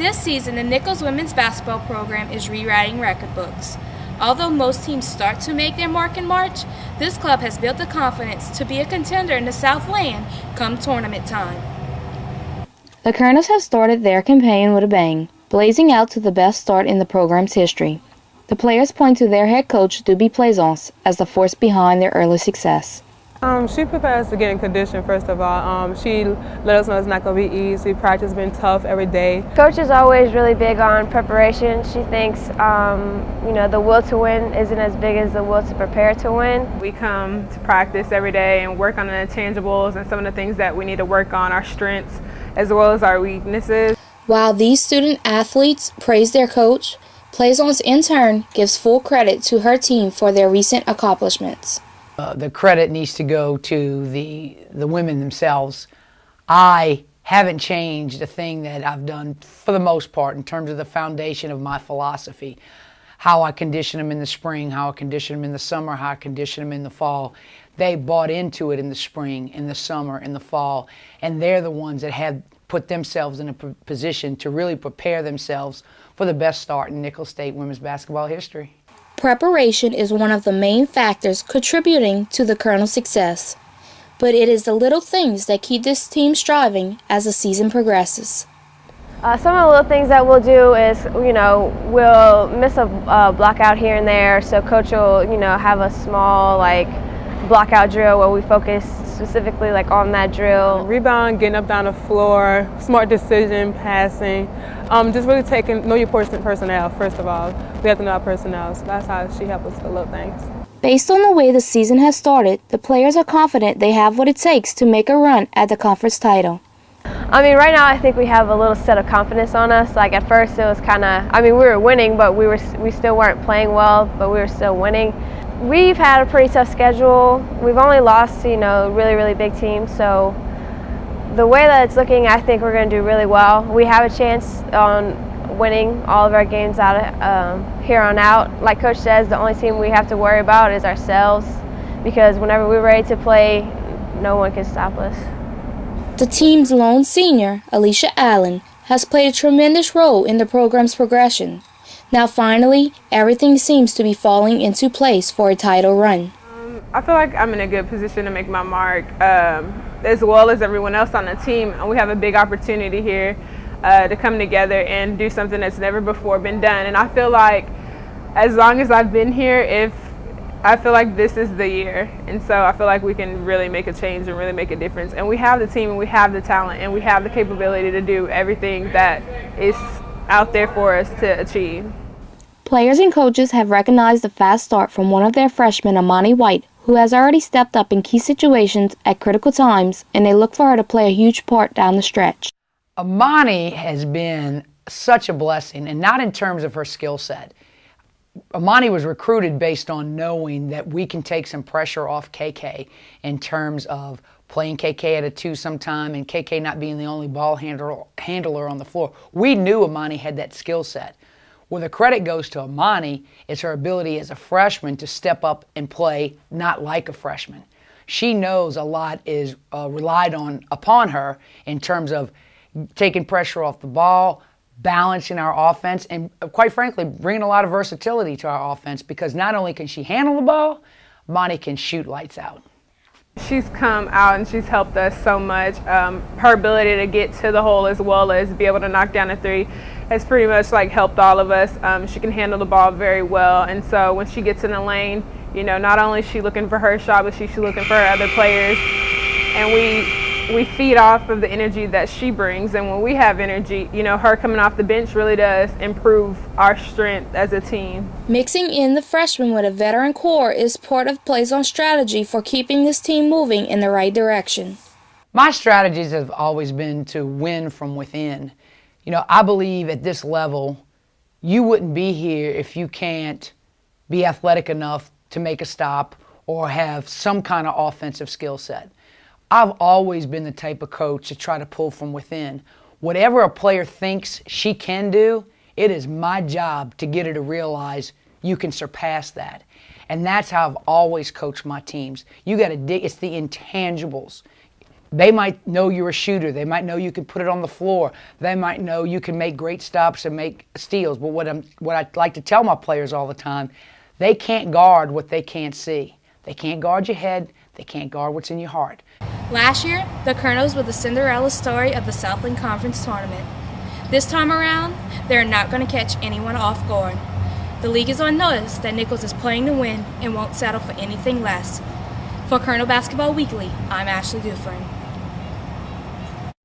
This season, the Nicholls women's basketball program is rewriting record books. Although most teams start to make their mark in March, this club has built the confidence to be a contender in the Southland come tournament time. The Colonels have started their campaign with a bang, blazing out to the best start in the program's history. The players point to their head coach, Duby Plaisance, as the force behind their early success. She prepared us to get in condition, first of all. She let us know it's not going to be easy. Practice has been tough every day. Coach is always really big on preparation. She thinks, the will to win isn't as big as the will to prepare to win. We come to practice every day and work on the intangibles and some of the things that we need to work on, our strengths as well as our weaknesses. While these student athletes praise their coach, Plaisance in turn gives full credit to her team for their recent accomplishments. The credit needs to go to the women themselves. I haven't changed a thing that I've done for the most part in terms of the foundation of my philosophy. How I condition them in the spring, how I condition them in the summer, how I condition them in the fall. They bought into it in the spring, in the summer, in the fall, and they're the ones that have put themselves in a position to really prepare themselves for the best start in Nicholls State women's basketball history. Preparation is one of the main factors contributing to the Colonel's success, but it is the little things that keep this team striving as the season progresses. Some of the little things that we'll do is, we'll miss a blockout here and there, so coach will, have a small, blockout drill where we focus specifically, on that drill. Rebound, getting up down the floor, smart decision, passing, just really know your personnel, first of all. We have to know our personnel, so that's how she helps us with little things. Based on the way the season has started, the players are confident they have what it takes to make a run at the conference title. Right now I think we have a little set of confidence on us. At first it was kind of, we were winning, but we still weren't playing well, but we were still winning. We've had a pretty tough schedule. We've only lost, really, really big teams. So the way that it's looking, I think we're going to do really well. We have a chance on winning all of our games out of here on out. Like Coach says, the only team we have to worry about is ourselves, because whenever we're ready to play, no one can stop us. The team's lone senior, Alicia Allen, has played a tremendous role in the program's progression. Now finally, everything seems to be falling into place for a title run. I feel like I'm in a good position to make my mark, as well as everyone else on the team. And we have a big opportunity here to come together and do something that's never before been done. And I feel like as long as I've been here, I feel like this is the year. And so I feel like we can really make a change and really make a difference. And we have the team and we have the talent and we have the capability to do everything that is out there for us to achieve. Players and coaches have recognized the fast start from one of their freshmen, Amani White, who has already stepped up in key situations at critical times, and they look for her to play a huge part down the stretch. Amani has been such a blessing, and not in terms of her skill set. Amani was recruited based on knowing that we can take some pressure off KK in terms of playing KK at a 2 sometime and KK not being the only ball handler on the floor. We knew Amani had that skill set. Where the credit goes to Amani is her ability as a freshman to step up and play not like a freshman. She knows a lot is relied upon her in terms of taking pressure off the ball, balancing our offense, and quite frankly, bringing a lot of versatility to our offense, because not only can she handle the ball, Amani can shoot lights out. She's come out and she's helped us so much. Her ability to get to the hole as well as be able to knock down a 3 has pretty much helped all of us. She can handle the ball very well, and so when she gets in the lane, not only is she looking for her shot, but she's looking for her other players, and we feed off of the energy that she brings. And when we have energy, her coming off the bench really does improve our strength as a team. Mixing in the freshmen with a veteran core is part of Plaisance strategy for keeping this team moving in the right direction. My strategies have always been to win from within. I believe at this level, you wouldn't be here if you can't be athletic enough to make a stop or have some kind of offensive skill set. I've always been the type of coach to try to pull from within. Whatever a player thinks she can do, it is my job to get her to realize you can surpass that. And that's how I've always coached my teams. You got to dig, it's the intangibles. They might know you're a shooter. They might know you can put it on the floor. They might know you can make great stops and make steals. But what I like to tell my players all the time, they can't guard what they can't see. They can't guard your head. They can't guard what's in your heart. Last year, the Colonels were the Cinderella story of the Southland Conference Tournament. This time around, they're not going to catch anyone off guard. The league is on notice that Nicholls is playing to win and won't settle for anything less. For Colonel Basketball Weekly, I'm Ashley Dufresne.